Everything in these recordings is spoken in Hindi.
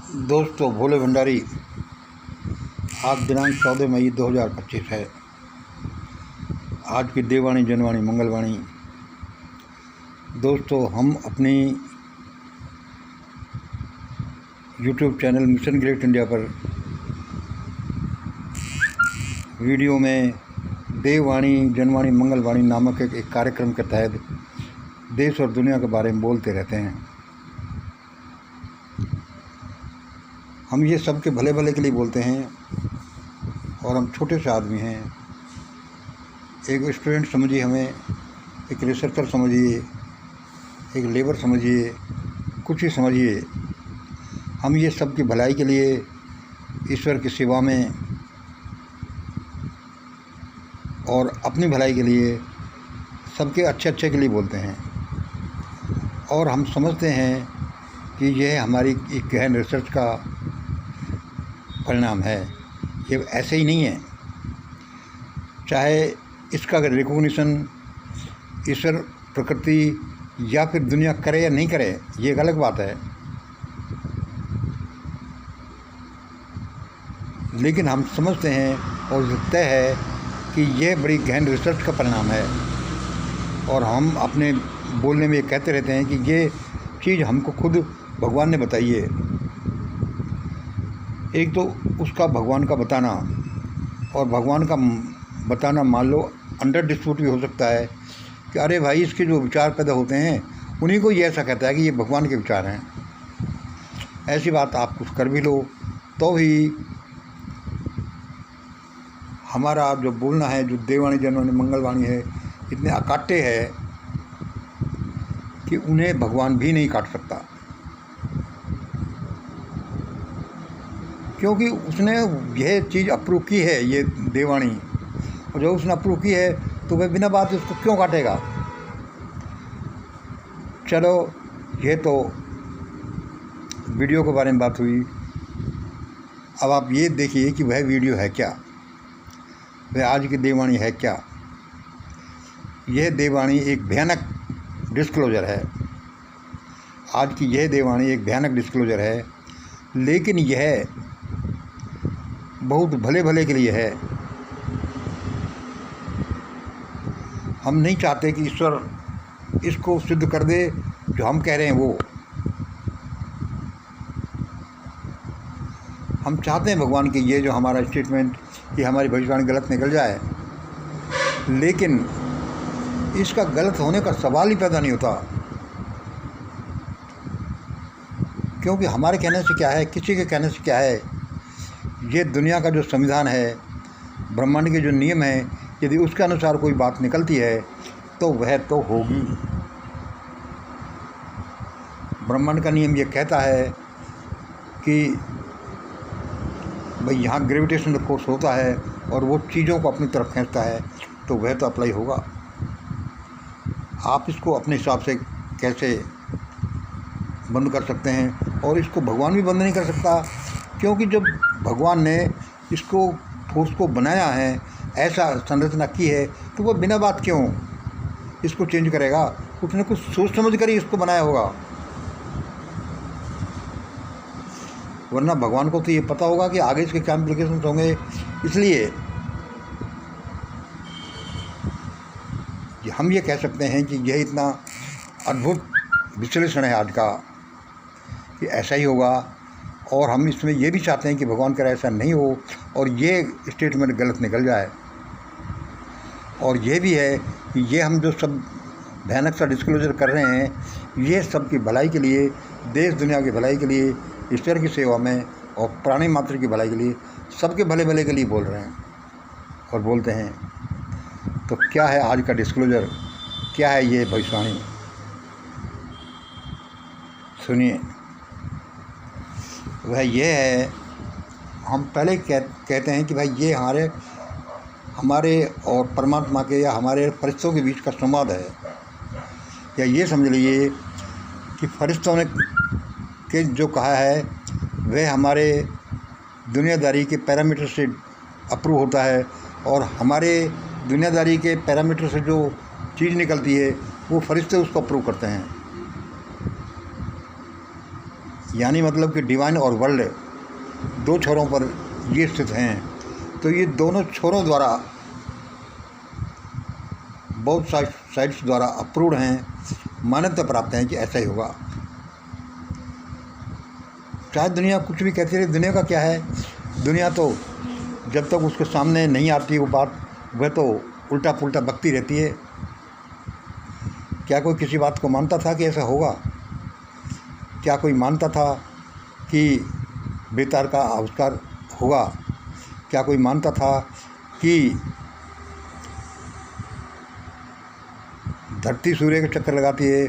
दोस्तों, भोले भंडारी। आज दिनांक 14 मई 2025 है। आज की देववाणी, जनवाणी, मंगलवाणी। दोस्तों, हम अपनी YouTube channel mission great India पर वीडियो में देववाणी, जनवाणी, मंगलवाणी नामक एक कार्यक्रम के तहत देश और दुनिया के बारे में बोलते रहते हैं। हम ये सबके भले भले के लिए बोलते हैं और हम छोटे से आदमी हैं। एक स्टूडेंट समझिए हमें, एक रिसर्चर समझिए, एक लेबर समझिए, कुछ ही समझिए। हम ये सबकी भलाई के लिए, ईश्वर की सेवा में और अपनी भलाई के लिए, सबके अच्छे के लिए बोलते हैं। और हम समझते हैं कि यह हमारी एक गहन रिसर्च का परिणाम है। ये ऐसे ही नहीं है। चाहे इसका रिकॉग्निशन ईश्वर, प्रकृति या फिर दुनिया करे या नहीं करे, ये एक अलग बात है। लेकिन हम समझते हैं और तय है कि यह बड़ी गहन रिसर्च का परिणाम है। और हम अपने बोलने में ये कहते रहते हैं कि ये चीज़ हमको खुद भगवान ने बताई है। एक तो उसका भगवान का बताना, और भगवान का बताना मान लो अंडर डिस्प्यूट भी हो सकता है कि अरे भाई, इसके जो विचार पैदा होते हैं उन्हीं को ये ऐसा कहता है कि ये भगवान के विचार हैं। ऐसी बात आप कुछ कर भी लो तो भी हमारा जो बोलना है, जो देववाणी, जनवाणी, मंगलवाणी है, इतने अकाट्य है कि उन्हें भगवान भी नहीं काट सकता। क्योंकि उसने यह चीज़ अप्रूव की है, ये देववाणी, और जब उसने अप्रूव की है तो वह बिना बात उसको क्यों काटेगा। चलो, ये तो वीडियो के बारे में बात हुई। अब आप ये देखिए कि वह वीडियो है क्या, वह आज की देववाणी है क्या। यह देववाणी एक भयानक डिस्क्लोजर है। आज की यह देववाणी एक भयानक डिस्क्लोजर है, लेकिन यह बहुत भले भले के लिए है। हम नहीं चाहते कि ईश्वर इसको सिद्ध कर दे जो हम कह रहे हैं वो। हम चाहते हैं भगवान की ये जो हमारा स्टेटमेंट, ये हमारी भविष्यवाणी गलत निकल जाए, लेकिन इसका गलत होने का सवाल ही पैदा नहीं होता। क्योंकि हमारे कहने से क्या है, किसी के कहने से क्या है। ये दुनिया का जो संविधान है, ब्रह्मांड के जो नियम हैं, यदि उसके अनुसार कोई बात निकलती है तो वह तो होगी। ब्रह्मांड का नियम ये कहता है कि भाई यहाँ ग्रेविटेशनल फोर्स होता है और वो चीज़ों को अपनी तरफ खींचता है, तो वह तो अप्लाई होगा। आप इसको अपने हिसाब से कैसे बंद कर सकते हैं, और इसको भगवान भी बंद नहीं कर सकता। क्योंकि जब भगवान ने इसको फोर्स को बनाया है, ऐसा संरचना की है, तो वह बिना बात क्यों इसको चेंज करेगा। उसने कुछ सोच समझ कर ही इसको बनाया होगा, वरना भगवान को तो ये पता होगा कि आगे इसके क्या इम्प्लीकेशन होंगे। इसलिए हम ये कह सकते हैं कि यह इतना अद्भुत विश्लेषण है आज का कि ऐसा ही होगा। और हम इसमें यह भी चाहते हैं कि भगवान करे ऐसा नहीं हो और ये स्टेटमेंट गलत निकल जाए। और ये भी है कि ये हम जो सब भयानक सा डिस्क्लोजर कर रहे हैं, ये सबकी भलाई के लिए, देश दुनिया की भलाई के लिए, ईश्वर की सेवा में और प्राणी मात्र की भलाई के लिए, सबके भले भले के लिए बोल रहे हैं और बोलते हैं। तो क्या है आज का डिस्क्लोजर, क्या है ये भविष्यवाणी, सुनिए। वह ये है, हम पहले कहते हैं कि भाई ये हमारे और परमात्मा के या हमारे फरिश्तों के बीच का संवाद है। या ये समझ लीजिए कि फरिश्तों ने के जो कहा है वह हमारे दुनियादारी के पैरामीटर से अप्रूव होता है, और हमारे दुनियादारी के पैरामीटर से जो चीज़ निकलती है वो फरिश्ते उसको अप्रूव करते हैं। यानी मतलब कि डिवाइन और वर्ल्ड दो छोरों पर ये स्थित हैं। तो ये दोनों छोरों द्वारा बहुत साइट्स द्वारा अप्रूव्ड हैं, मान्यता प्राप्त हैं कि ऐसा ही होगा। चाहे दुनिया कुछ भी कहती रहे, दुनिया का क्या है, दुनिया तो जब तक उसके सामने नहीं आती वो बात, वह तो उल्टा पुल्टा बकती रहती है। क्या कोई किसी बात को मानता था कि ऐसा होगा? क्या कोई मानता था कि बेतार का आविष्कार होगा? क्या कोई मानता था कि धरती सूर्य के चक्कर लगाती है?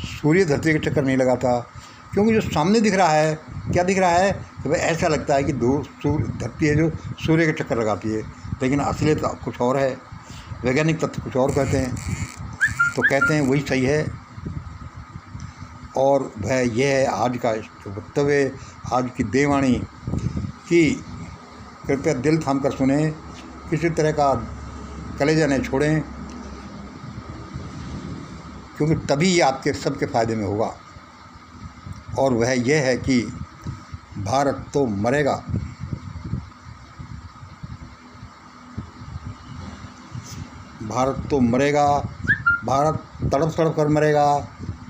सूर्य धरती के चक्कर नहीं लगाता, क्योंकि जो सामने दिख रहा है, क्या दिख रहा है कि भाई ऐसा लगता है कि धरती है जो सूर्य के चक्कर लगाती है, लेकिन असलियत कुछ और है। वैज्ञानिक तथ्य कुछ और कहते हैं, तो कहते हैं वही सही है। और वह यह है आज का वक्तव्य, आज की देववाणी कि कृपया दिल थाम कर सुने, किसी तरह का कलेजा नहीं छोड़ें, क्योंकि तभी ये आपके सबके फ़ायदे में होगा। और वह यह है कि भारत तो मरेगा, भारत तो मरेगा, भारत तड़प तड़प कर मरेगा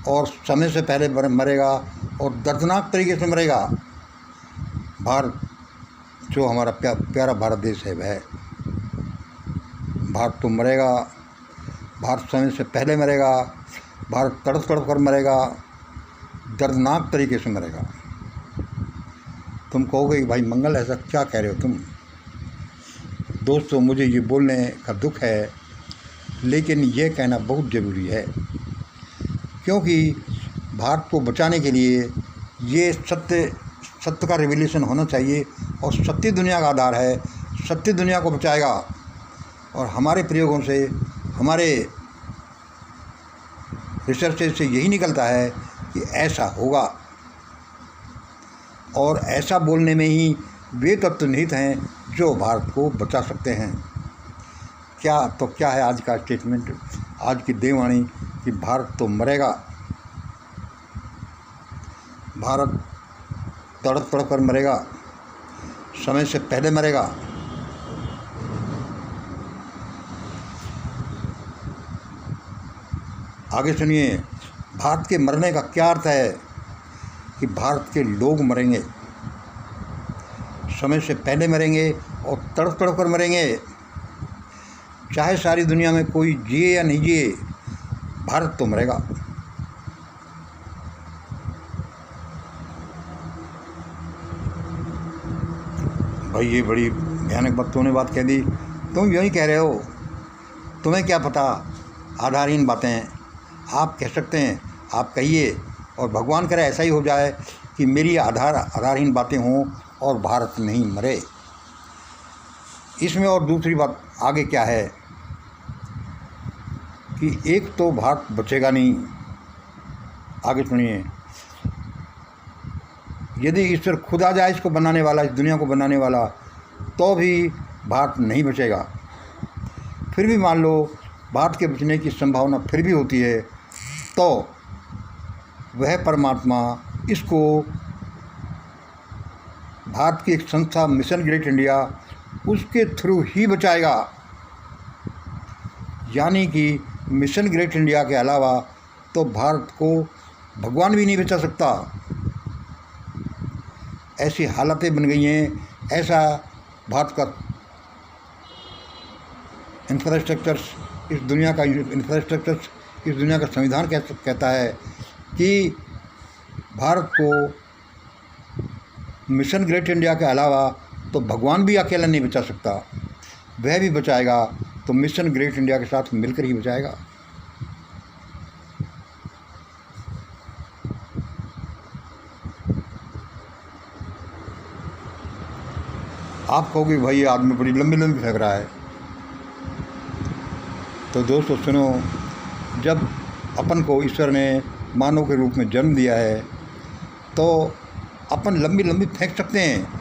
और समय से पहले मरेगा और दर्दनाक तरीके से मरेगा। भारत जो हमारा प्यारा भारत देश है, वह भारत तो मरेगा, भारत समय से पहले मरेगा, भारत तड़प तड़प कर मरेगा, दर्दनाक तरीके से मरेगा। तुम कहोगे कि भाई मंगल ऐसा क्या कह रहे हो तुम? दोस्तों, मुझे ये बोलने का दुख है, लेकिन ये कहना बहुत ज़रूरी है, क्योंकि भारत को बचाने के लिए ये सत्य का रिवोल्यूशन होना चाहिए। और सत्य दुनिया का आधार है, सत्य दुनिया को बचाएगा। और हमारे प्रयोगों से, हमारे रिसर्च से यही निकलता है कि ऐसा होगा। और ऐसा बोलने में ही वे तत्व निहित हैं जो भारत को बचा सकते हैं। क्या है आज का स्टेटमेंट, आज की देववाणी कि भारत तो मरेगा, भारत तड़प तड़प कर मरेगा, समय से पहले मरेगा। आगे सुनिए, भारत के मरने का क्या अर्थ है कि भारत के लोग मरेंगे, समय से पहले मरेंगे और तड़प तड़प कर मरेंगे। चाहे सारी दुनिया में कोई जिए या नहीं जिए, भारत तो मरेगा। भाई ये बड़ी भयानक वक्तों ने बात कह दी। तुम यूँ ही कह रहे हो, तुम्हें क्या पता, आधारहीन बातें आप कह सकते हैं, आप कहिए। और भगवान करे ऐसा ही हो जाए कि मेरी आधारहीन बातें हों और भारत नहीं मरे। इसमें और दूसरी बात आगे क्या है कि एक तो भारत बचेगा नहीं। आगे सुनिए, यदि ईश्वर खुद आ जाए इसको बनाने वाला, इस दुनिया को बनाने वाला, तो भी भारत नहीं बचेगा। फिर भी मान लो भारत के बचने की संभावना फिर भी होती है, तो वह परमात्मा इसको भारत की एक संस्था मिशन ग्रेट इंडिया, उसके थ्रू ही बचाएगा। यानी कि मिशन ग्रेट इंडिया के अलावा तो भारत को भगवान भी नहीं बचा सकता। ऐसी हालतें बन गई हैं, ऐसा भारत का इंफ्रास्ट्रक्चर, इस दुनिया का इंफ्रास्ट्रक्चर, इस दुनिया का संविधान कहता है कि भारत को मिशन ग्रेट इंडिया के अलावा तो भगवान भी अकेला नहीं बचा सकता। वह भी बचाएगा तो मिशन ग्रेट इंडिया के साथ मिलकर ही बचाएगा। आप कहोगे भाई ये आदमी बड़ी लंबी लंबी फेंक रहा है। तो दोस्तों सुनो, जब अपन को ईश्वर ने मानव के रूप में जन्म दिया है, तो अपन लंबी लंबी फेंक सकते हैं।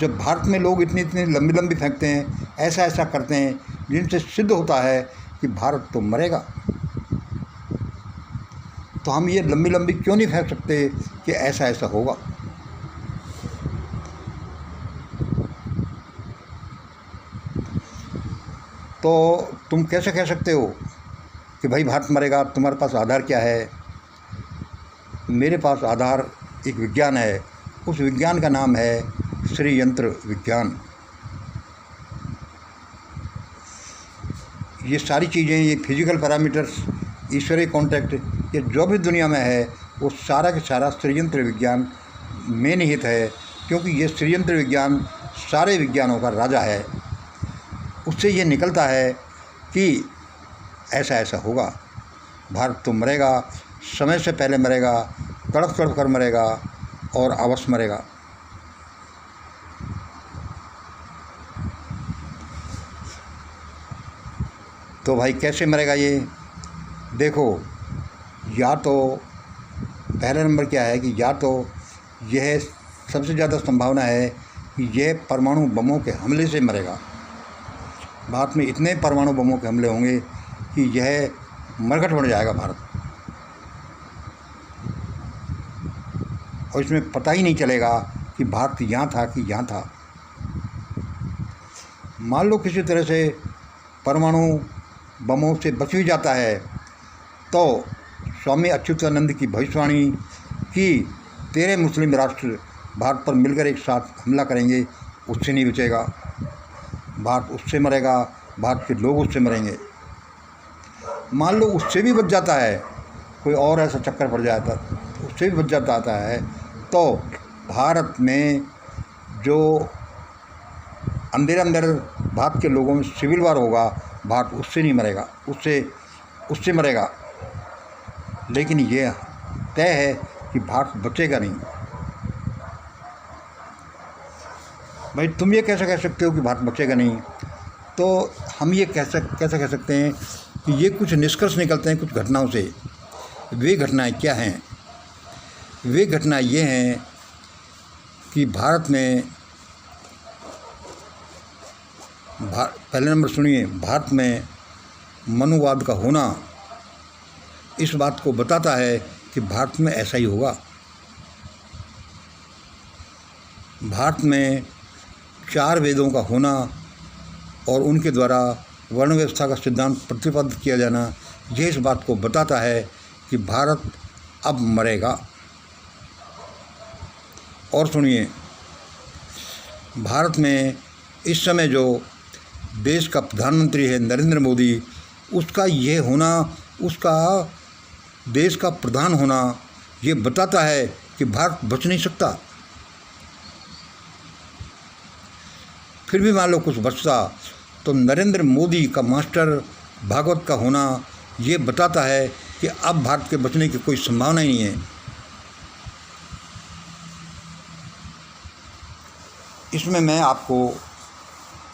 जब भारत में लोग इतनी इतनी लंबी लंबी फेंकते हैं, ऐसा ऐसा करते हैं, जिनसे सिद्ध होता है कि भारत तो मरेगा, तो तो हम ये लंबी लंबी क्यों नहीं फेंक सकते कि ऐसा ऐसा होगा। तो तुम कैसे कह सकते हो कि भाई भारत मरेगा, तुम्हारे पास आधार क्या है? मेरे पास आधार एक विज्ञान है, उस विज्ञान का नाम है श्री यंत्र विज्ञान। ये सारी चीज़ें, ये फिजिकल पैरामीटर्स, ईश्वरीय कॉन्टैक्ट, ये जो भी दुनिया में है वो सारा के सारा श्रीयंत्र विज्ञान में निहित है, क्योंकि ये श्रीयंत्र विज्ञान सारे विज्ञानों का राजा है। उससे ये निकलता है कि ऐसा ऐसा होगा, भारत तो मरेगा, समय से पहले मरेगा, तड़प तड़प कर मरेगा और अवश्य मरेगा। तो भाई कैसे मरेगा ये? देखो, या तो पहला नंबर क्या है कि या तो यह सबसे ज़्यादा संभावना है कि यह परमाणु बमों के हमले से मरेगा। भारत में इतने परमाणु बमों के हमले होंगे कि यह मरघट बन जाएगा भारत, और इसमें पता ही नहीं चलेगा कि भारत यहाँ था कि यहाँ था। मान लो किसी तरह से परमाणु बमों से बच भी जाता है तो स्वामी अच्युतानंद की भविष्यवाणी कि 13 मुस्लिम राष्ट्र भारत पर मिलकर एक साथ हमला करेंगे, उससे नहीं बचेगा। भारत उससे मरेगा, भारत के लोग उससे मरेंगे। मान लो उससे भी बच जाता है, कोई और ऐसा चक्कर पड़ जाता उससे भी बच जाता है, तो भारत में जो अंदर अंदर भारत के लोगों में सिविल वार होगा, भारत उससे नहीं मरेगा, उससे मरेगा। लेकिन ये तय है कि भारत बचेगा नहीं। भाई तुम ये कैसे कह सकते हो कि भारत बचेगा नहीं? तो हम ये कैसे कह सकते हैं कि ये कुछ निष्कर्ष निकलते हैं कुछ घटनाओं से। वे घटनाएं क्या हैं? वे घटनाएं ये हैं कि भारत में पहले नंबर सुनिए, भारत में मनुवाद का होना इस बात को बताता है कि भारत में ऐसा ही होगा। भारत में 4 वेदों का होना और उनके द्वारा वर्ण व्यवस्था का सिद्धांत प्रतिपादित किया जाना, यह इस बात को बताता है कि भारत अब मरेगा। और सुनिए, भारत में इस समय जो देश का प्रधानमंत्री है नरेंद्र मोदी, उसका ये होना, उसका देश का प्रधान होना, ये बताता है कि भारत बच नहीं सकता। फिर भी मान लो कुछ बचता तो नरेंद्र मोदी का मास्टर भागवत का होना ये बताता है कि अब भारत के बचने की कोई संभावना ही नहीं है। इसमें मैं आपको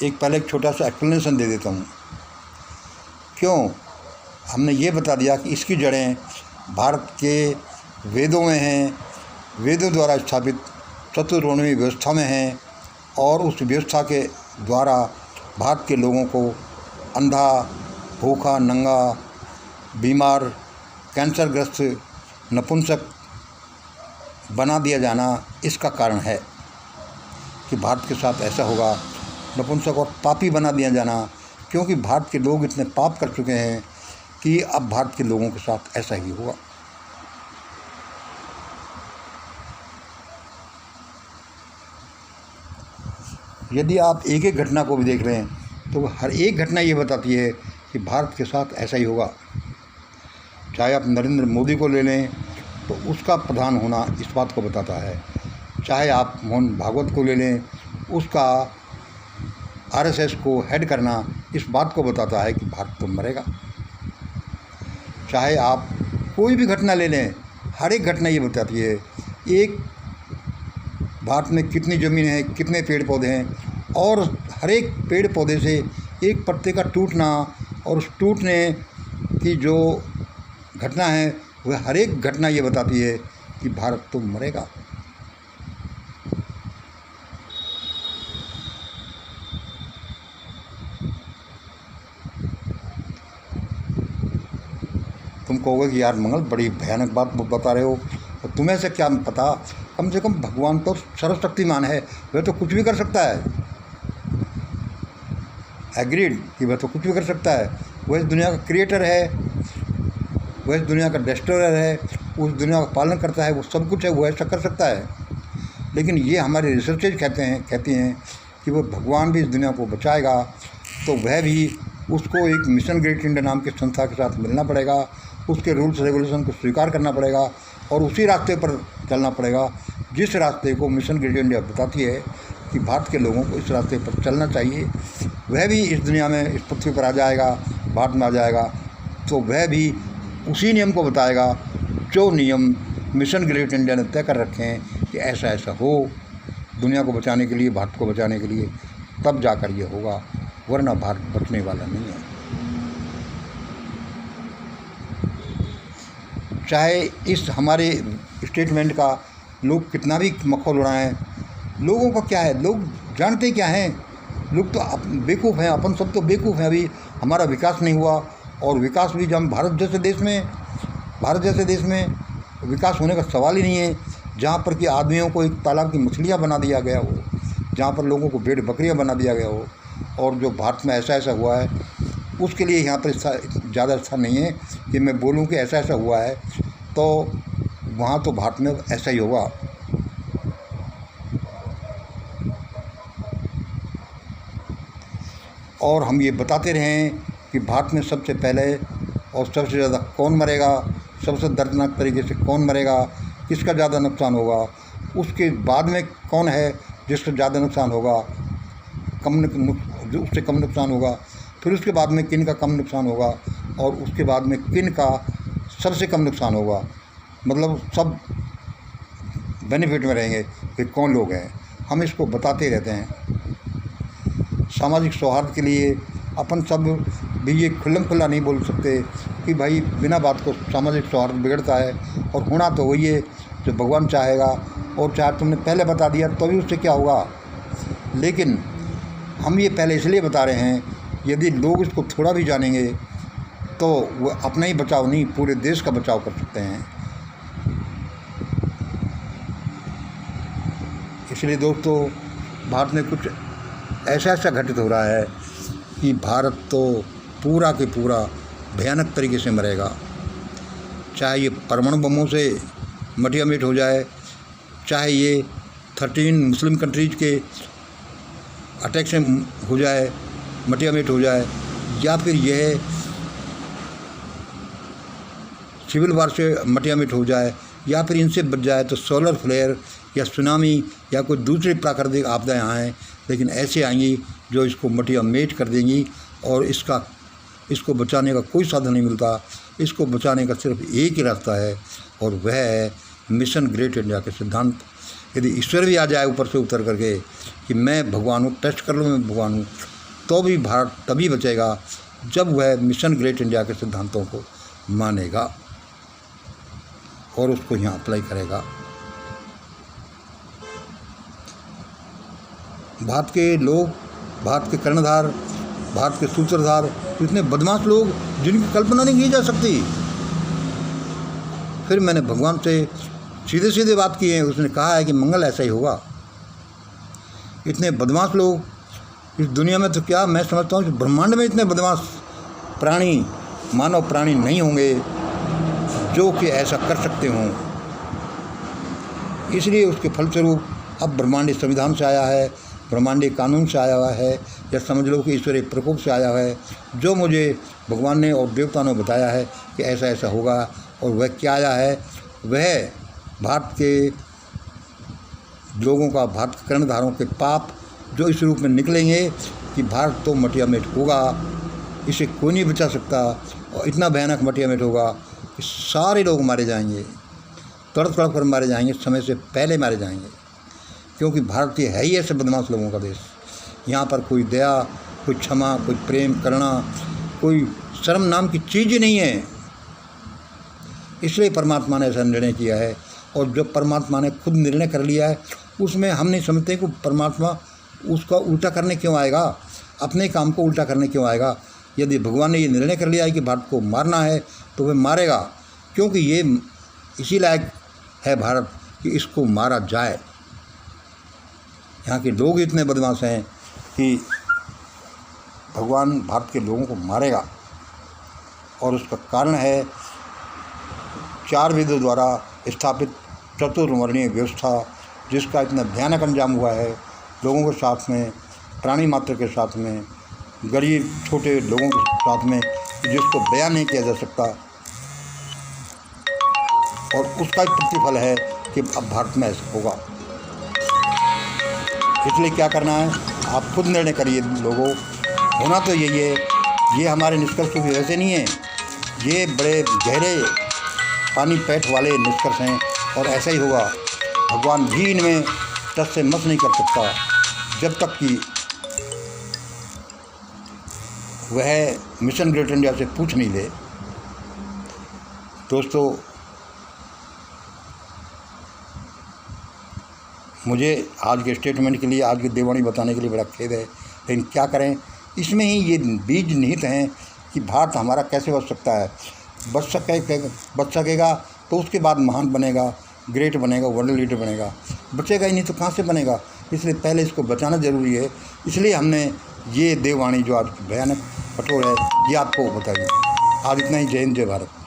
पहले एक छोटा सा एक्सप्लेनेशन दे देता हूँ। क्यों? हमने ये बता दिया कि इसकी जड़ें भारत के वेदों में हैं, वेदों द्वारा स्थापित चतुर्वर्णीय व्यवस्था में हैं, और उस व्यवस्था के द्वारा भारत के लोगों को अंधा, भूखा, नंगा, बीमार, कैंसरग्रस्त, नपुंसक बना दिया जाना इसका कारण है कि भारत के साथ ऐसा होगा। नपुंसक और पापी बना दिया जाना, क्योंकि भारत के लोग इतने पाप कर चुके हैं कि अब भारत के लोगों के साथ ऐसा ही होगा। यदि आप एक एक घटना को भी देख रहे हैं तो हर एक घटना ये बताती है कि भारत के साथ ऐसा ही होगा। चाहे आप नरेंद्र मोदी को ले लें तो उसका प्रधान होना इस बात को बताता है, चाहे आप मोहन भागवत को ले लें, उसका आरएसएस को हेड करना इस बात को बताता है कि भारत तो मरेगा। चाहे आप कोई भी घटना ले लें, हर एक घटना ये बताती है एक भारत में कितनी ज़मीन है, कितने पेड़ पौधे हैं, और हर एक पेड़ पौधे से एक पत्ते का टूटना और उस टूटने की जो घटना है वह हर एक घटना ये बताती है कि भारत तो मरेगा। तुमको कहोगे कि यार मंगल बड़ी भयानक बात बता रहे हो, और तुम्हें से क्या पता, कम से कम भगवान तो सर्वशक्तिमान है, वह तो कुछ भी कर सकता है। एग्रीड कि वह तो कुछ भी कर सकता है। वह इस दुनिया का क्रिएटर है, वह इस दुनिया का डिस्ट्रॉयर है, उस दुनिया का पालन करता है, वो सब कुछ है, वो ऐसा कर सकता है। लेकिन ये हमारे रिसर्चेज कहती हैं कि वो भगवान भी इस दुनिया को बचाएगा, तो वह भी उसको एक मिशन ग्रेट इंडिया नाम की संस्था के साथ मिलना पड़ेगा, उसके रूल्स रेगुलेशन को स्वीकार करना पड़ेगा और उसी रास्ते पर चलना पड़ेगा जिस रास्ते को मिशन ग्रेट इंडिया बताती है कि भारत के लोगों को इस रास्ते पर चलना चाहिए। वह भी इस दुनिया में, इस पृथ्वी पर आ जाएगा, भारत में आ जाएगा, तो वह भी उसी नियम को बताएगा जो नियम मिशन ग्रेट इंडिया ने तय कर रखे हैं कि ऐसा ऐसा हो दुनिया को बचाने के लिए, भारत को बचाने के लिए, तब जाकर ये होगा, वरना भारत बचने वाला नहीं है। चाहे इस हमारे स्टेटमेंट का लोग कितना भी मखौल उड़ाएं, लोगों का क्या है, लोग जानते क्या हैं, लोग तो बेवकूफ़ हैं, अपन सब तो बेवकूफ़ हैं। अभी हमारा विकास नहीं हुआ, और विकास भी जब भारत जैसे देश में विकास होने का सवाल ही नहीं है, जहाँ पर कि आदमियों को एक तालाब की मछलियाँ बना दिया गया हो, जहाँ पर लोगों को भेड़ बकरियाँ बना दिया गया हो, और जो भारत में ऐसा ऐसा हुआ है, उसके लिए यहाँ पर ज़्यादा अच्छा नहीं है कि मैं बोलूँ कि ऐसा ऐसा हुआ है, तो वहाँ तो भारत में ऐसा ही होगा। और हम ये बताते रहें कि भारत में सबसे पहले और सबसे ज़्यादा कौन मरेगा, सबसे दर्दनाक तरीके से कौन मरेगा, किसका ज़्यादा नुकसान होगा, उसके बाद में कौन है जिसका ज़्यादा नुकसान होगा, उससे कम नुकसान होगा, फिर उसके बाद में किन का कम नुकसान होगा, और उसके बाद में किन का सबसे कम नुकसान होगा। मतलब सब बेनिफिट में रहेंगे कि कौन लोग हैं। हम इसको बताते रहते हैं। सामाजिक सौहार्द के लिए अपन सब भी ये खुल्लम खुल्ला नहीं बोल सकते कि भाई बिना बात को सामाजिक सौहार्द बिगड़ता है, और होना तो वही है जो भगवान चाहेगा, और चाहे तुमने पहले बता दिया तो भी उससे क्या होगा। लेकिन हम ये पहले इसलिए बता रहे हैं, यदि लोग इसको थोड़ा भी जानेंगे तो वो अपना ही बचाव नहीं, पूरे देश का बचाव कर सकते हैं। इसलिए दोस्तों, भारत में कुछ ऐसा ऐसा घटित हो रहा है कि भारत तो पूरा के पूरा भयानक तरीके से मरेगा। चाहे ये परमाणु बमों से मटिया मेट हो जाए, चाहे ये 13 मुस्लिम कंट्रीज के अटैक से हो जाए, मटिया मेट हो जाए, या फिर यह सिविल वार से मटिया मेट हो जाए, या फिर इनसे बच जाए तो सोलर फ्लेयर या सुनामी या कोई दूसरी प्राकृतिक आपदाएँ आएँ, लेकिन ऐसे आएंगी जो इसको मटिया मेट कर देंगी, और इसको बचाने का कोई साधन नहीं मिलता। इसको बचाने का सिर्फ एक ही रास्ता है, और वह है मिशन ग्रेट इंडिया के सिद्धांत। यदि ईश्वर भी आ जाए ऊपर से उतर करके कि मैं भगवान हूँ, टेस्ट कर लो मैं भगवान हूँ, तो भी भारत तभी बचेगा जब वह मिशन ग्रेट इंडिया के सिद्धांतों को मानेगा और उसको यहाँ अप्लाई करेगा। भारत के लोग, भारत के कर्णधार, भारत के सूत्रधार, इतने बदमाश लोग जिनकी कल्पना नहीं की जा सकती। फिर मैंने भगवान से सीधे सीधे बात की है, उसने कहा है कि मंगल ऐसा ही होगा। इतने बदमाश लोग इस दुनिया में तो क्या, मैं समझता हूँ कि ब्रह्मांड में इतने बदमाश प्राणी, मानव प्राणी नहीं होंगे जो कि ऐसा कर सकते हों। इसलिए उसके फलस्वरूप अब ब्रह्मांडीय संविधान से आया है, ब्रह्मांडीय कानून से आया हुआ है, या समझ लो कि ईश्वरीय प्रकोप से आया है, जो मुझे भगवान ने और देवता ने बताया है कि ऐसा ऐसा होगा। और वह क्या आया है, वह भारत के लोगों का, भारत के कर्णधारों के पाप जो इस रूप में निकलेंगे कि भारत तो मटिया मेट होगा, इसे कोई नहीं बचा सकता, और इतना भयानक मटिया मेट होगा कि सारे लोग मारे जाएंगे, तड़प तड़प कर मारे जाएंगे, समय से पहले मारे जाएंगे, क्योंकि भारत ये है ही ऐसे बदमाश लोगों का देश। यहाँ पर कोई दया, कोई क्षमा, कोई प्रेम, करुणा, कोई शर्म नाम की चीज़ ही नहीं है। इसलिए परमात्मा ने ऐसा निर्णय किया है, और जब परमात्मा ने खुद निर्णय कर लिया है, उसमें हम नहीं समझते कि परमात्मा उसका उल्टा करने क्यों आएगा, अपने काम को उल्टा करने क्यों आएगा। यदि भगवान ने ये निर्णय कर लिया है कि भारत को मारना है तो वह मारेगा, क्योंकि ये इसी लायक है भारत कि इसको मारा जाए। यहाँ के लोग इतने बदमाश हैं कि भगवान भारत के लोगों को मारेगा, और उसका कारण है 4 वेदों द्वारा स्थापित चतुर्वर्णीय व्यवस्था, जिसका इतना भयानक अंजाम हुआ है लोगों के साथ में, प्राणी मात्र के साथ में, गरीब छोटे लोगों के साथ में, जिसको बयान नहीं किया जा सकता। और उसका ही प्रतिफल है कि अब भारत में ऐसा होगा। इसलिए क्या करना है, आप खुद निर्णय करिए लोगों। होना तो यही है, ये हमारे निष्कर्ष की वजह से नहीं है, ये बड़े गहरे पानी पैठ वाले निष्कर्ष हैं, और ऐसा ही होगा। भगवान भी इनमें टस से मस नहीं कर सकता जब तक कि वह मिशन ग्रेट इंडिया से पूछ नहीं ले। दोस्तों, मुझे आज के स्टेटमेंट के लिए, आज की देववाणी बताने के लिए बड़ा खेद है, लेकिन क्या करें, इसमें ही ये बीज निहित हैं कि भारत हमारा कैसे बच सकता है। बच सकेगा तो उसके बाद महान बनेगा, ग्रेट बनेगा, वर्ल्ड लीडर बनेगा। बचेगा ही नहीं तो कहाँ से बनेगा। इसलिए पहले इसको बचाना ज़रूरी है। इसलिए हमने ये देववाणी जो आज भयानक कठोर है, ये आपको बताइए। आज इतना ही। जय हिंद, जय भारत।